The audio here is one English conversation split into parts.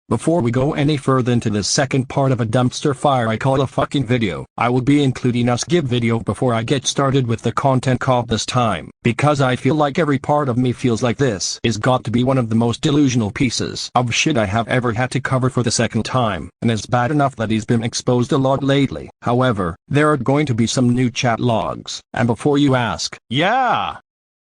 Before we go any further into this second part of a dumpster fire I call a fucking video, I will be including a skip video before I get started with the content cop this time, because I feel like every part of me feels like this is got to be one of the most delusional pieces of shit I have ever had to cover for the second time, and it's bad enough that he's been exposed a lot lately. However, there are going to be some new chat logs, and before you ask, yeah,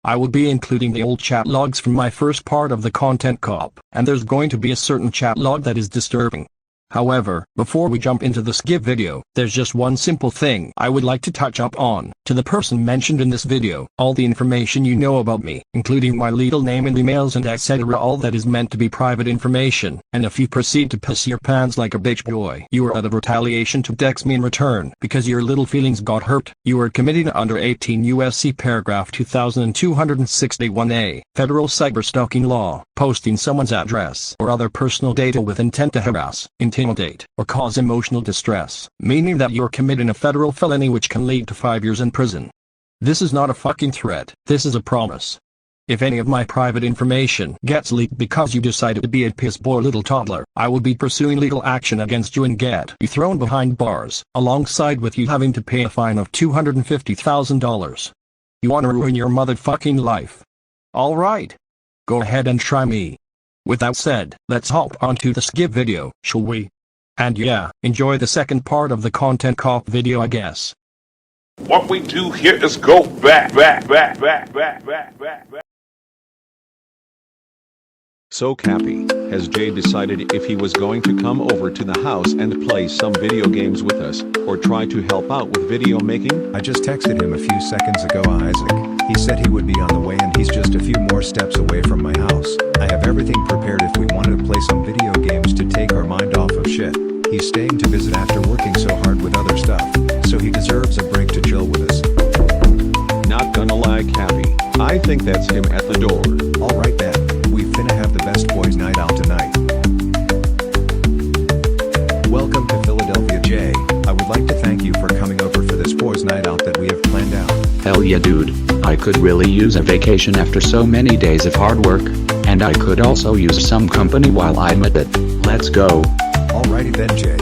I will be including the old chat logs from my first part of the content cop, and there's going to be a certain chat log that is disturbing. However, before we jump into the skip video, there's just one simple thing I would like to touch up on. To the person mentioned in this video, all the information you know about me, including my legal name and emails and etc., all that is meant to be private information, and if you proceed to piss your pants like a bitch boy, you are out of retaliation to text me in return because your little feelings got hurt, you are committing under 18 U.S.C. paragraph 2261A, federal cyberstalking law, posting someone's address or other personal data with intent to harass, intimidate, or cause emotional distress, meaning that you're committing a federal felony which can lead to 5 years in prison. This is not a fucking threat, this is a promise. If any of my private information gets leaked because you decided to be a piss poor little toddler, I will be pursuing legal action against you and get you thrown behind bars, alongside with you having to pay a fine of $250,000. You wanna ruin your motherfucking life? Alright. Go ahead and try me. With that said, let's hop onto the skip video, shall we? And yeah, enjoy the second part of the content cop video I guess. What we do here is go back. So Cappy, has Jay decided if he was going to come over to the house and play some video games with us, or try to help out with video making? I just texted him a few seconds ago, Isaac. He said he would be on the way and he's just a few more steps away from my house. I have everything prepared if we wanted to play some video games to take our mind off of shit. He's staying to visit after working so hard with other stuff, so he deserves a break to chill with us. Not gonna lie, Cappy, I think that's him at the door. Alright then, we finna have the best boys night out tonight. Welcome to Philadelphia, Jay. I would like to thank you for coming over for this boys night out that we have planned out. Hell yeah dude, I could really use a vacation after so many days of hard work, and I could also use some company while I'm at it. Let's go. Alrighty then Jay,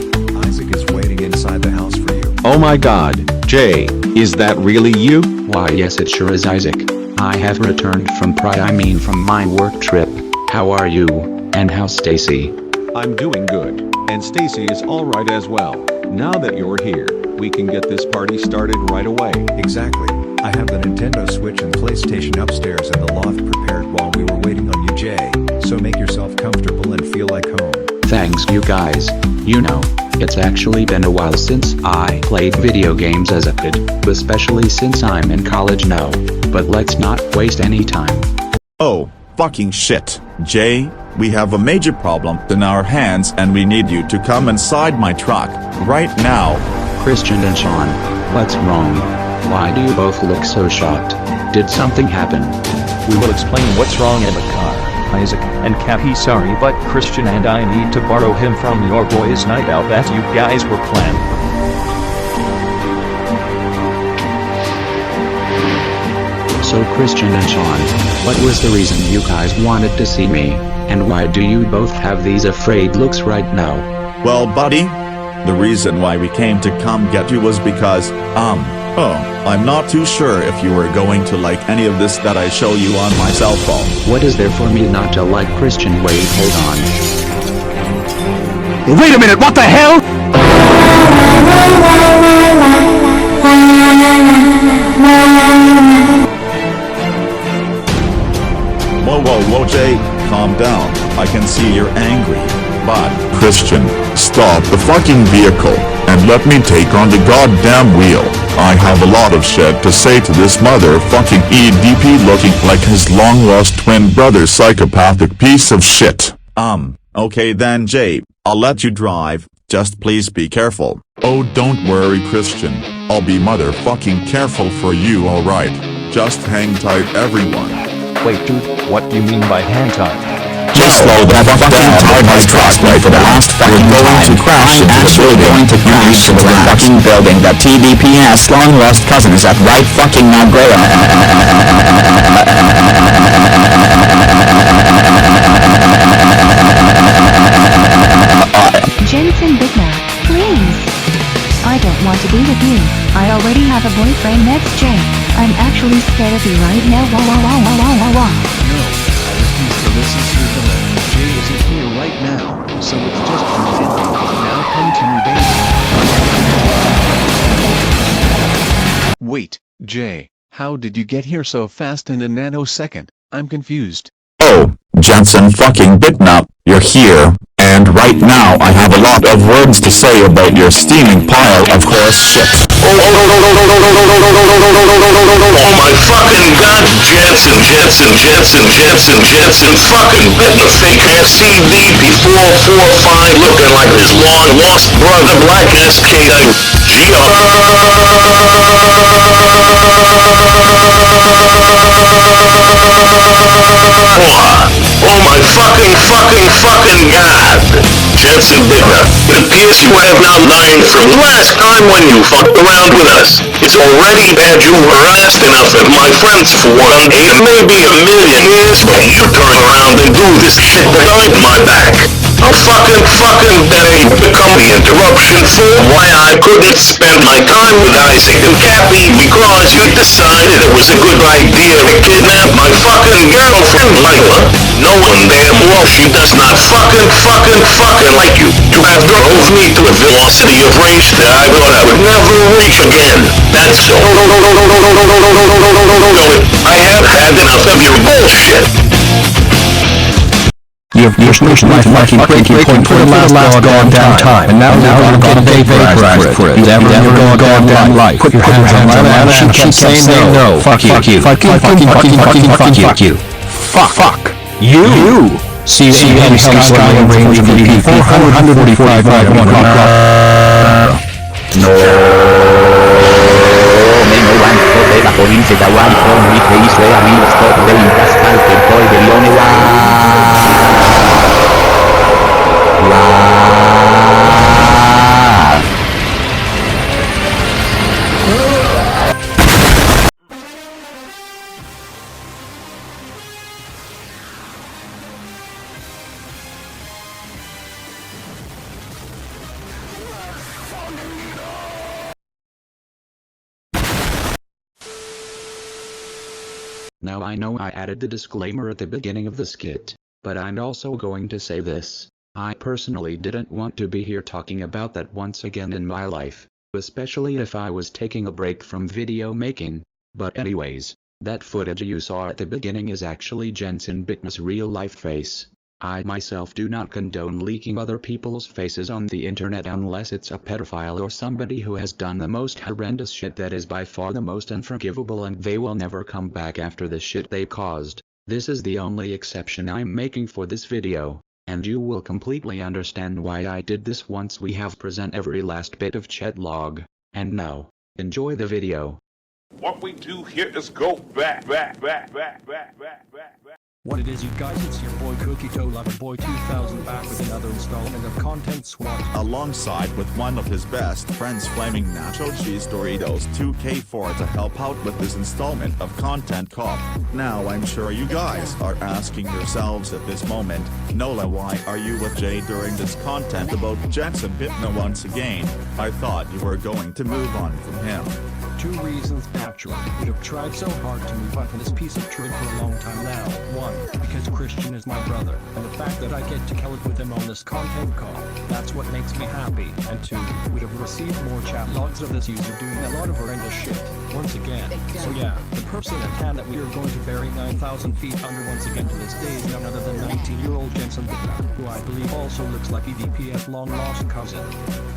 Isaac is waiting inside the house for you. Oh my god, Jay, is that really you? Why yes it sure is Isaac. I have returned from from my work trip. How are you, and how's Stacy? I'm doing good, and Stacy is alright as well. Now that you're here, we can get this party started right away. Exactly. I have the Nintendo Switch and PlayStation upstairs in the loft prepared while we were waiting on you Jay, so make yourself comfortable and feel like home. Thanks you guys. You know, it's actually been a while since I played video games as a kid, especially since I'm in college now. But let's not waste any time. Oh, fucking shit. Jay, we have a major problem in our hands and we need you to come inside my truck, right now. Christian and Sean, what's wrong? Why do you both look so shocked? Did something happen? We will explain what's wrong in the car, Isaac and Cappy. Sorry, but Christian and I need to borrow him from your boys' night out that you guys were planning. So Christian and Sean, what was the reason you guys wanted to see me, and why do you both have these afraid looks right now? Well, buddy, the reason why we came to come get you was because, I'm not too sure if you were going to like any of this that I show you on my cell phone. What is there for me not to like? Christian, wait, hold on. Wait a minute, what the hell? Whoa, Jay, calm down. I can see you're angry, but... Christian, stop the fucking vehicle, and let me take on the goddamn wheel. I have a lot of shit to say to this motherfucking EDP looking like his long-lost twin brother psychopathic piece of shit. Okay then Jay, I'll let you drive, just please be careful. Oh don't worry Christian, I'll be motherfucking careful for you alright. Just hang tight everyone. Wait dude, what do you mean by hang tight? Just slow the fucking time has crossed me for the last fucking time. I'm actually going to crash into the fucking building that TDP's long lost cousin is at right fucking now, Graham. Jensen Bitna, please. I don't want to be with you. I already have a boyfriend next Jay. I'm actually scared of you right now. Wah wah wah wah wah wah wah. No, I refuse to listen to them. Jay isn't here right now, so it's just me and you. Now come to me, baby. Wait, Jay, how did you get here so fast in a nanosecond? I'm confused. Oh, Jensen fucking Bitna, you're here, and right now I have a lot of words to say about your steaming pile of horse shit. Oh my fucking god, Jensen, fucking Bitna fake ass CDP 445 looking like his long lost brother, black ass K.I. Oh my fucking god! Jensen Bitna, it appears you have now learned from last time when you fucked around with us. It's already bad you harassed enough of my friends for 1, 8, maybe a million years, but you turn around and do this shit behind my back. A fucking day become the interruption for why I couldn't spend my time with Isaac and Cappy because you decided it was a good idea to kidnap my fucking girlfriend Lila. No one damn well she does not fucking like you. You have drove me to a velocity of rage that I thought I would never reach again. That's all. I have had enough of your bullshit. You've pushed my fucking breaking point for the last goddamn time, and now you're getting vaporized for it. You ever in your goddamn life. Put your hands on my man, she can't say no. Fuck you. Fuck you. Fuck. You. See any sky range of VP 445 No, Vega for inside a one from with the Israel will stop the Pascal Temple de Now I know I added the disclaimer at the beginning of the skit, but I'm also going to say this. I personally didn't want to be here talking about that once again in my life, especially if I was taking a break from video making. But anyways, that footage you saw at the beginning is actually Jensen Bitna's real life face. I myself do not condone leaking other people's faces on the internet unless it's a pedophile or somebody who has done the most horrendous shit that is by far the most unforgivable, and they will never come back after the shit they caused. This is the only exception I'm making for this video, and you will completely understand why I did this once we have present every last bit of chatlog. And now, enjoy the video. What we do here is go back. What it is, you guys, it's your boy Cookie Dough Lover Boy 2000 back with another installment of Content Swat. Alongside with one of his best friends, Flaming Nacho Cheese Doritos 2K4 to help out with this installment of Content Cop. Now I'm sure you guys are asking yourselves at this moment, Nola, why are you with Jay during this content about Jensen Bitna once again? I thought you were going to move on from him. 2 reasons, actually. We have tried so hard to move on from this piece of truth for a long time now. 1, because Christian is my brother, and the fact that I get to kill it with him on this content call, that's what makes me happy. And 2, we have received more chat logs of this user doing a lot of horrendous shit, once again. So yeah, the person at hand that we are going to bury 9,000 feet under once again to this day is none other than 19-year-old Jensen Bitna, who I believe also looks like EDP's long-lost cousin.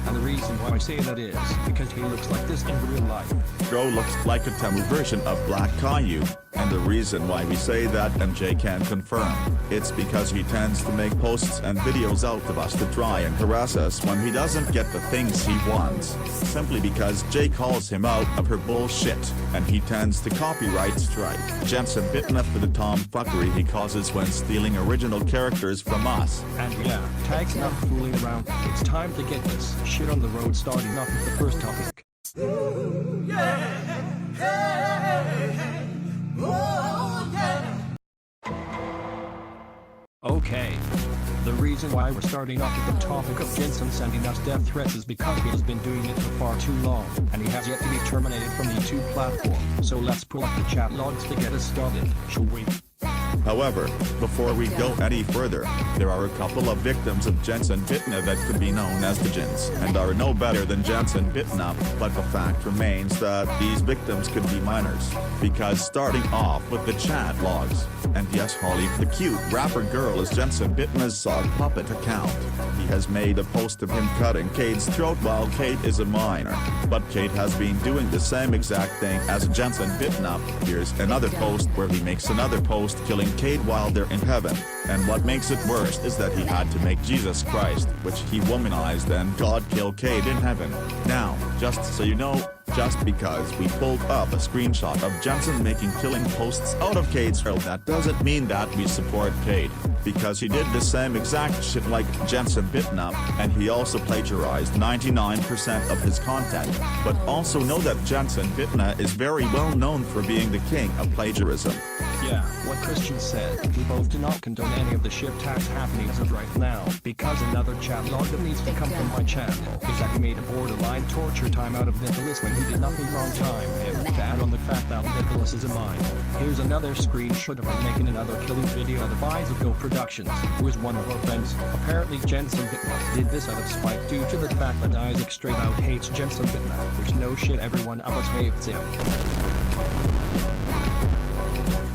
And the reason why I say that is, because he looks like this in real life. Bro looks like a demo version of Black Caillou, and the reason why we say that MJ can confirm, it's because he tends to make posts and videos out of us to try and harass us when he doesn't get the things he wants, simply because Jay calls him out of her bullshit, and he tends to copyright strike Jensen Bitna for the tomfuckery he causes when stealing original characters from us. And yeah, tag's not fooling around, it's time to get this shit on the road, starting off with the first topic. Okay. The reason why we're starting off with the topic of Jensen sending us death threats is because he has been doing it for far too long, and he has yet to be terminated from the YouTube platform. So let's pull up the chat logs to get us started, shall we? However, before we go any further, there are a couple of victims of Jensen Bitna that could be known as the Jins, and are no better than Jensen Bitna, but the fact remains that these victims could be minors. Because starting off with the chat logs, and yes, Holly, the cute rapper girl is Jensen Bitna's sock puppet account. He has made a post of him cutting Kate's throat while Kate is a minor, but Kate has been doing the same exact thing as Jensen Bitna. Here's another post where he makes another post killing Kate while they're in heaven, and what makes it worse is that he had to make Jesus Christ, which he womanized, and God kill Kate in heaven. Now, just so you know, just because we pulled up a screenshot of Jensen making killing posts out of Kate's throat, that doesn't mean that we support Kate, because he did the same exact shit like Jensen Bitna, and he also plagiarized 99% of his content. But also know that Jensen Bitna is very well known for being the king of plagiarism. Yeah, what Christian said, we both do not condone any of the shit tags happening as of right now, because another chat log that needs to come from my channel is that he made a borderline torture time out of Nicholas when he did nothing wrong time him, to add on the fact that Nicholas is a minor. Here's another screenshot of him making another killing video out of Fiasco Productions, who is one of our friends. Apparently Jensen Bitna did this out of spite due to the fact that Isaac straight out hates Jensen Bitna, which no shit, everyone of us hates him.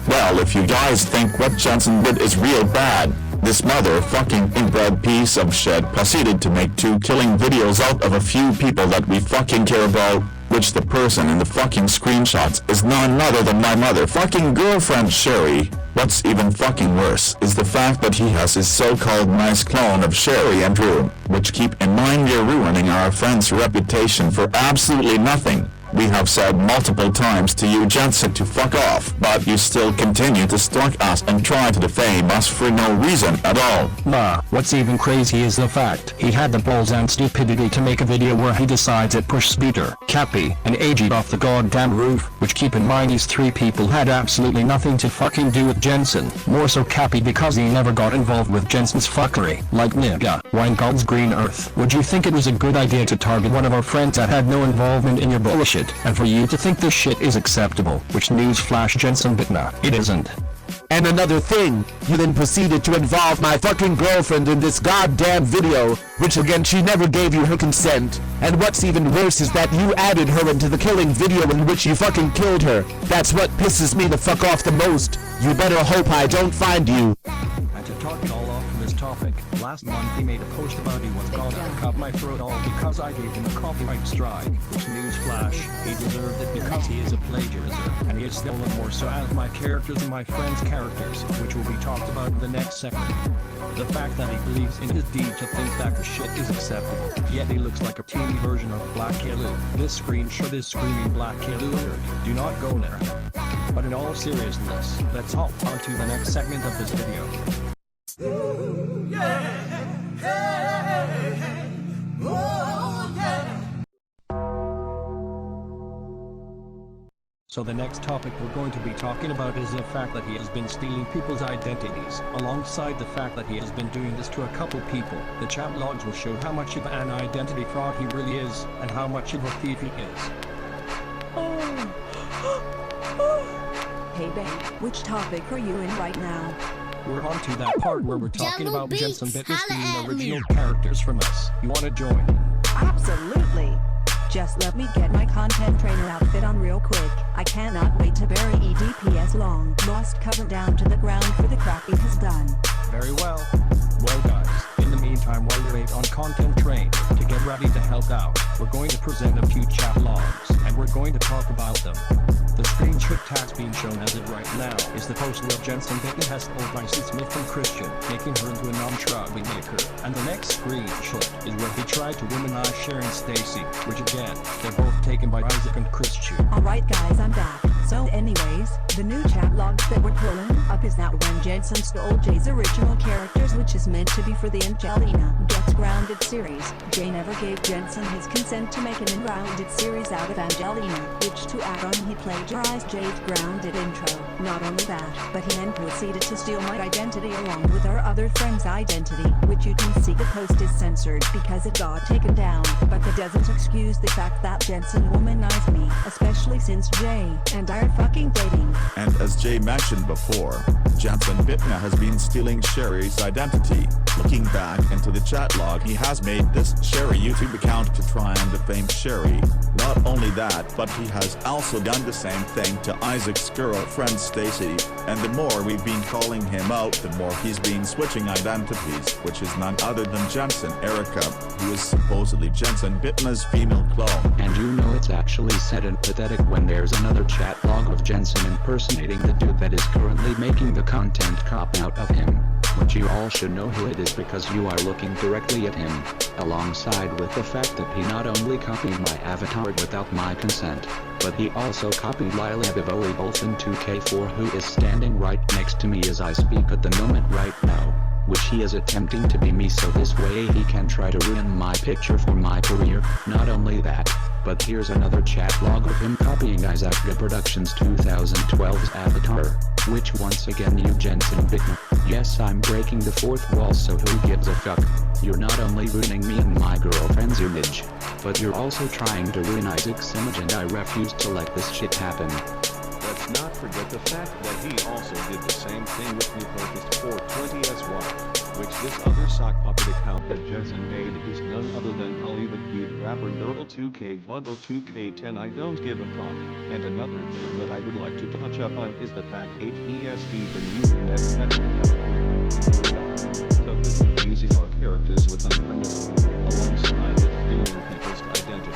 Well, if you guys think what Jensen did is real bad, this motherfucking inbred piece of shit proceeded to make 2 killing videos out of a few people that we fucking care about, which the person in the fucking screenshots is none other than my motherfucking girlfriend Sherry. What's even fucking worse is the fact that he has his so-called nice clone of Sherry and Drew, which keep in mind you're ruining our friend's reputation for absolutely nothing. We have said multiple times to you Jensen to fuck off, but you still continue to stalk us and try to defame us for no reason at all. Nah, what's even crazy is the fact he had the balls and stupidity to make a video where he decides it push Speeder, Cappy, and AG off the goddamn roof, which keep in mind these 3 people had absolutely nothing to fucking do with Jensen, more so Cappy because he never got involved with Jensen's fuckery, like nigga, wine God's green earth. Would you think it was a good idea to target one of our friends that had no involvement in your bullshit? And for you to think this shit is acceptable, which newsflash Jensen Bitna, it isn't. And another thing, you then proceeded to involve my fucking girlfriend in this goddamn video, which again she never gave you her consent. And what's even worse is that you added her into the killing video in which you fucking killed her. That's what pisses me the fuck off the most. You better hope I don't find you. And to talk it all off from this topic, last month he made a post about he was gonna cut my throat all because I gave him a copyright strike, which newsflash, he deserved it because he is a plagiarizer, and he has stolen more so out of my characters and my friends' characters, which will be talked about in the next segment. The fact that he believes in his deed to think that the shit is acceptable, yet he looks like a teeny version of Black Kalu. This screenshot is screaming Black Kalu alert, do not go there. But in all seriousness, let's hop on to the next segment of this video. So the next topic we're going to be talking about is the fact that he has been stealing people's identities, alongside the fact that he has been doing this to a couple people. The chat logs will show how much of an identity fraud he really is, and how much of a thief he is. Hey babe, which topic are you in right now? We're on to that part where we're talking about Jensen Bitna stealing original characters from us. You wanna join? Absolutely! Just let me get my content trainer outfit on real quick. I cannot wait to bury EDP's long lost cousin down to the ground for the crap he has done. Very well. Well guys, in the meantime while you wait on content train to get ready to help out, we're going to present a few chat logs, and we're going to talk about them. The screenshot tags being shown as it right now is the post where Jensen Bitna has stole Bryson Smith from Christian, making her into a non-troublemaker. And the next screenshot is where he tried to womanize Sharon Stacy, which again, they're both taken by Isaac and Christian. Alright guys, I'm back. So anyways, the new chat logs that we're pulling up is that when Jensen stole Jay's original characters, which is meant to be for the Angelina Gets Ungrounded series. Jay never gave Jensen his consent to make an Ungrounded series out of Angelina, which to add on he plagiarized Jay's Grounded intro. Not only that, but he then proceeded to steal my identity along with our other friend's identity, which you can see the post is censored because it got taken down, but that doesn't excuse the fact that Jensen womanized me, especially since Jay and I are fucking dating. And as Jay mentioned before, Jensen Bitna has been stealing Sherry's identity. Looking back into the chat log, he has made this Sherry YouTube account to try and defame Sherry. Not only that, but he has also done the same thing to Isaac's girlfriend Stacy, and the more we've been calling him out, the more he's been switching identities, which is none other than Jensen Erica, who is supposedly Jensen Bitna's female clone. And you know it's actually sad and pathetic when there's another chat log of Jensen impersonating the dude that is currently making the content cop out of him. Which you all should know who it is because you are looking directly at him, alongside with the fact that he not only copied my avatar without my consent, but he also copied Lila Vivoli both in 2K4 who is standing right next to me as I speak at the moment right now, which he is attempting to be me so this way he can try to ruin my picture for my career. Not only that, but here's another chat log of him copying Isaac Productions 2012's avatar, which once again you Jensen Bitna. Yes, I'm breaking the fourth wall, so who gives a fuck? You're not only ruining me and my girlfriend's image, but you're also trying to ruin Isaac's image, and I refuse to let this shit happen. Let's not forget the fact that he also did the same thing with me focused 420SY, which this other sock puppet account that Jensen made is none other than Holly the cute rapper girl 2K bundle 2K10 I don't give a fuck. And another thing that I would like to touch up on is the fact HESD for using that so this is using our characters with unpredictable alongside with stealing people's identity.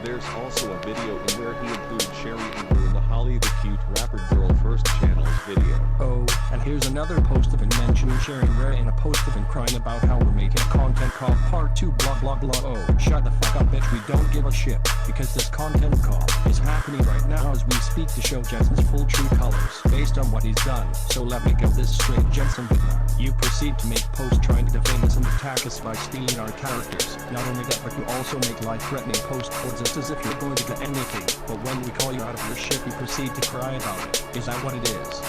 There's also a video in where he includes Sherry and her in the Holly the cute rapper girl first channel's video. Oh, and here's another post of him mentioning sharing Rare and a post of him crying about how we're making content called part 2 blah blah blah. Oh, shut the fuck up bitch, we don't give a shit, because this content call is happening right now as we speak to show Jensen's full true colors based on what he's done. So let me get this straight, Jensen Bitna, you proceed to make posts trying to defame us and attack us by stealing our characters. Not only that, but you also make life-threatening posts towards us as if you're going to get anything, but when we call you out of your shit you proceed to cry about it. Is that what it is?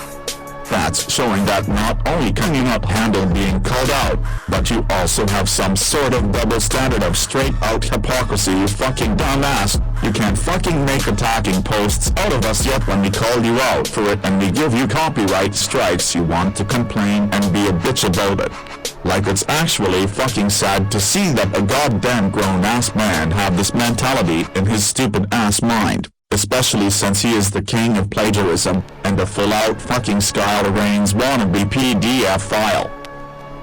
That's showing that not only can you not handle being called out, but you also have some sort of double standard of straight out hypocrisy, you fucking dumbass. You can't fucking make attacking posts out of us yet when we call you out for it and we give you copyright strikes you want to complain and be a bitch about it. Like it's actually fucking sad to see that a goddamn grown-ass man have this mentality in his stupid-ass mind. Especially since he is the king of plagiarism, and a full-out fucking Skylar Reigns wannabe PDF file.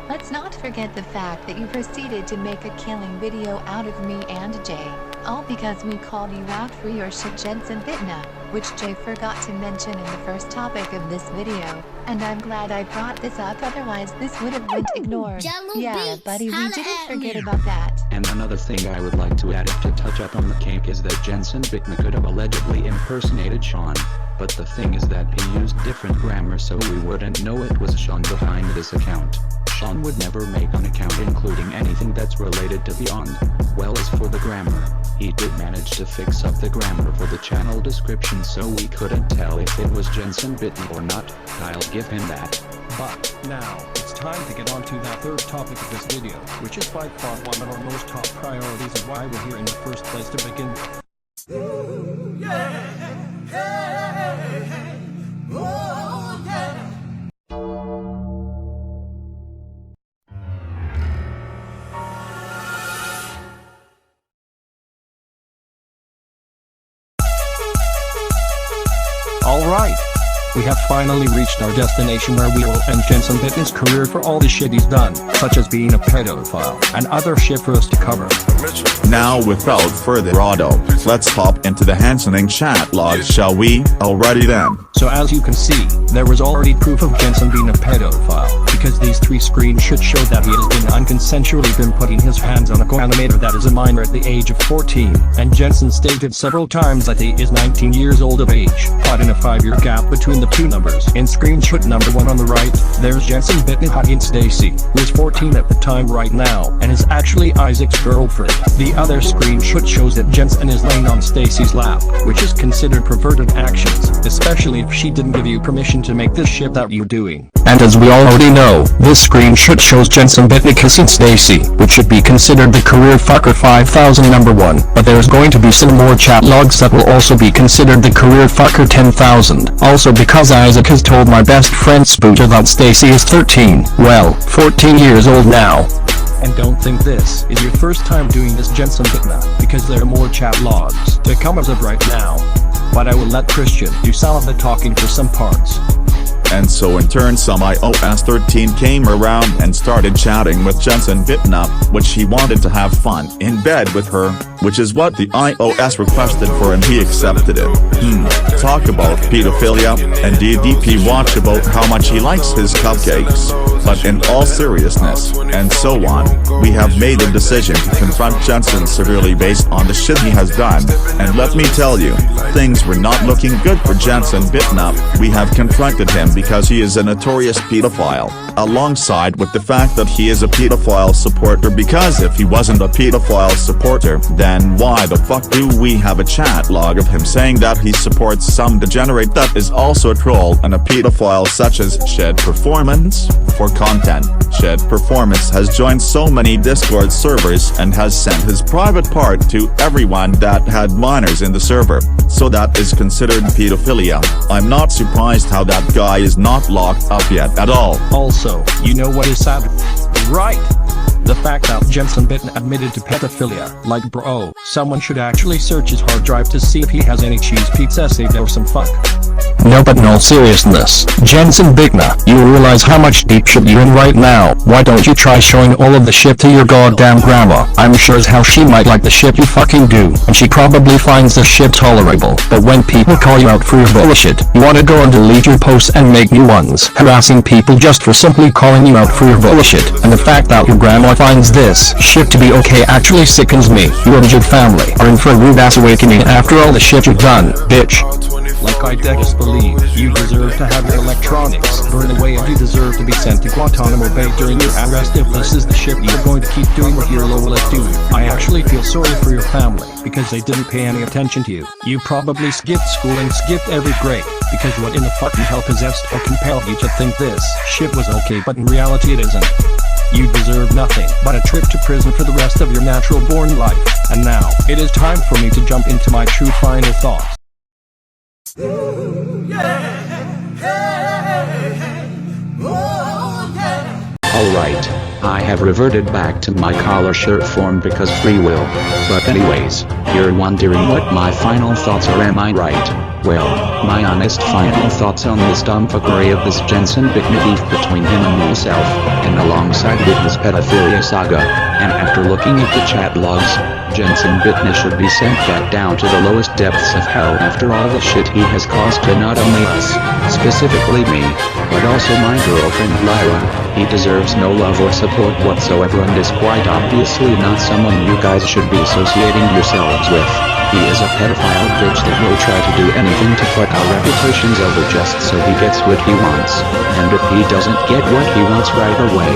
Let's not forget the fact that you proceeded to make a killing video out of me and Jay, all because we called you out for your shit Jensen Bitna, which Jay forgot to mention in the first topic of this video, and I'm glad I brought this up, otherwise this would have been ignored. Yeah, buddy, we didn't forget about that. And another thing I would like to add to touch up on the cake is that Jensen Bitna could have allegedly impersonated Sean, but the thing is that he used different grammar so we wouldn't know it was Sean behind this account. Sean would never make an account including anything that's related to Beyond. Well, as for the grammar, he did manage to fix up the grammar for the channel description so we couldn't tell if it was Jensen Bitna or not. I'll give him that. But now, it's time to get on to that third topic of this video, which is by far one of our most top priorities and why we're here in the first place to begin with. Ooh, yeah. Hey, hey. Oh, yeah. Alright, we have finally reached our destination where we will end Jensen Bitna's career for all the shit he's done, such as being a pedophile, and other shit for us to cover. Now without further ado, let's hop into the Hansening chat logs, shall we? Alrighty then. So as you can see, there was already proof of Jensen being a pedophile, because these 3 screenshots show that he has been unconsensually putting his hands on a co-animator that is a minor at the age of 14, and Jensen stated several times that he is 19 years old of age, caught in a 5-year gap between the the two numbers. In screenshot number 1 on the right, there's Jensen Bitna hugging Stacy, who is 14 at the time right now, and is actually Isaac's girlfriend. The other screenshot shows that Jensen is laying on Stacy's lap, which is considered perverted actions, especially if she didn't give you permission to make this shit that you're doing. And as we already know, this screenshot shows Jensen Bitna kissing Stacy, which should be considered the career fucker 5000 number 1, but there's going to be some more chat logs that will also be considered the career fucker 10,000. Also because Isaac has told my best friend Spooter that Stacy is 13, well, 14 years old now. And don't think this is your first time doing this, Jensen Bitna, because there are more chat logs to come as of right now. But I will let Christian do some of the talking for some parts. And so in turn some iOS 13 came around and started chatting with Jensen Bitna, which he wanted to have fun in bed with her, which is what the iOS requested for and he accepted it. Talk about pedophilia, and DDP watch about how much he likes his cupcakes. But in all seriousness, and so on, we have made a decision to confront Jensen severely based on the shit he has done, and let me tell you, things were not looking good for Jensen Bitna. We have confronted him because he is a notorious pedophile, alongside with the fact that he is a pedophile supporter, because if he wasn't a pedophile supporter, then why the fuck do we have a chat log of him saying that he supports some degenerate that is also a troll and a pedophile such as Shed Performance? For content, Shed Performance has joined so many Discord servers and has sent his private part to everyone that had minors in the server, so that is considered pedophilia. I'm not surprised how that guy is not locked up yet at all. Also, you know what is sad? Right! The fact that Jensen Bitna admitted to pedophilia. Like bro, someone should actually search his hard drive to see if he has any cheese pizza saved or some fuck. No, but in all seriousness, Jensen Bitna, you realize how much deep shit you're in right now. Why don't you try showing all of the shit to your goddamn grandma? I'm sure as hell she might like the shit you fucking do, and she probably finds this shit tolerable. But when people call you out for your bullshit, you wanna go and delete your posts and make new ones, harassing people just for simply calling you out for your bullshit. And the fact that your grandma finds this shit to be okay actually sickens me. You and your family are in for a rude ass awakening after all the shit you've done, bitch. Like I just believe, you deserve to have your electronics burned away, and you deserve to be sent to Guantanamo Bay during your arrest if this is the shit you're going to keep doing with your low-life dude. I actually feel sorry for your family, because they didn't pay any attention to you. You probably skipped school and skipped every grade, because what in the fucking hell possessed or compelled you to think this shit was okay, but in reality it isn't. You deserve nothing but a trip to prison for the rest of your natural-born life. And now, it is time for me to jump into my true final thoughts. Alright, I have reverted back to my collar shirt form because free will. But anyways, you're wondering what my final thoughts are, am I right? Well, my honest final thoughts on this dumbfuckery of this Jensen Bitna beef between him and myself, and alongside with his pedophilia saga, and after looking at the chat logs, Jensen Bitna should be sent back down to the lowest depths of hell after all the shit he has caused to not only us, specifically me, but also my girlfriend Lyra. He deserves no love or support whatsoever, and is quite obviously not someone you guys should be associating yourselves with. He is a pedophile bitch that will try to do anything to fuck our reputations over just so he gets what he wants. And if he doesn't get what he wants right away,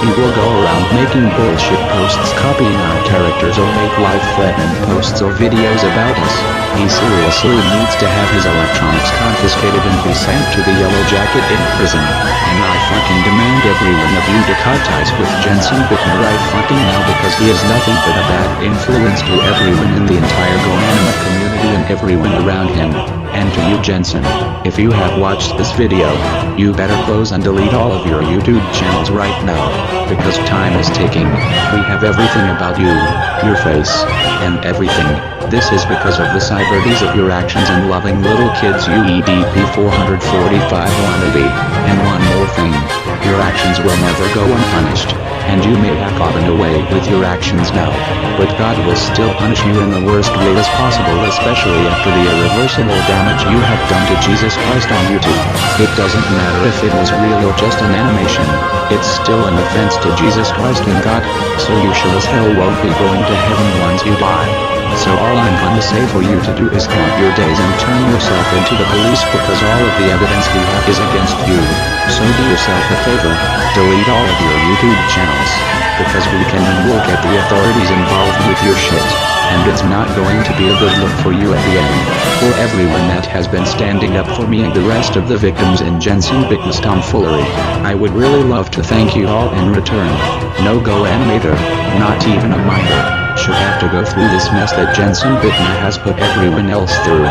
he will go around making bullshit posts copying our characters or make life-threatening posts or videos about us. He seriously needs to have his electronics confiscated and be sent to the Yellow Jacket in prison. And I fucking demand every one of you to cut ties with Jensen Bitna right fucking now, because he is nothing but a bad influence to everyone in the entire Go-Anima community and everyone around him. And to you Jensen, if you have watched this video, you better close and delete all of your YouTube channels right now, because time is ticking. We have everything about you, your face, and everything. This is because of the cyberdies of your actions and loving little kids, you EDP 445 wannabe. And one more thing, your actions will never go unpunished. And you may have gotten away with your actions now, but God will still punish you in the worst way as possible, especially especially after the irreversible damage you have done to Jesus Christ on YouTube. It doesn't matter if it was real or just an animation, it's still an offense to Jesus Christ and God, so you sure as hell won't be going to heaven once you die. So all I'm gonna say for you to do is count your days and turn yourself into the police because all of the evidence we have is against you. So do yourself a favor, delete all of your YouTube channels, because we can and will get the authorities involved with your shit, and it's not going to be a good look for you at the end. For everyone that has been standing up for me and the rest of the victims in Jensen Bitna's tomfoolery, I would really love to thank you all in return. No go animator, not even a minor, should have to go through this mess that Jensen Bitna has put everyone else through.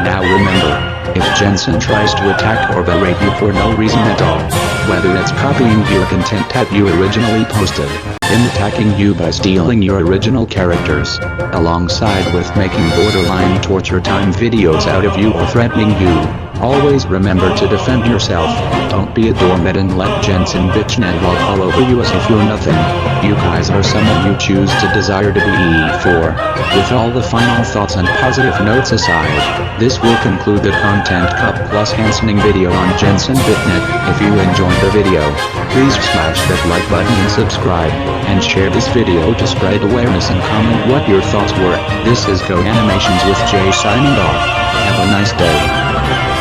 Now remember, if Jensen tries to attack or berate you for no reason at all, whether it's copying your content that you originally posted, him attacking you by stealing your original characters, alongside with making borderline torture time videos out of you or threatening you, always remember to defend yourself. Don't be a doormat and let Jensen Bitna walk all over you as if you're nothing. You guys are someone you choose to desire to be for. With all the final thoughts and positive notes aside, this will conclude the Content Cup plus Hansening video on Jensen Bitna. If you enjoyed the video, please smash that like button and subscribe, and share this video to spread awareness and comment what your thoughts were. This is Go Animations with Jay signing off. Have a nice day.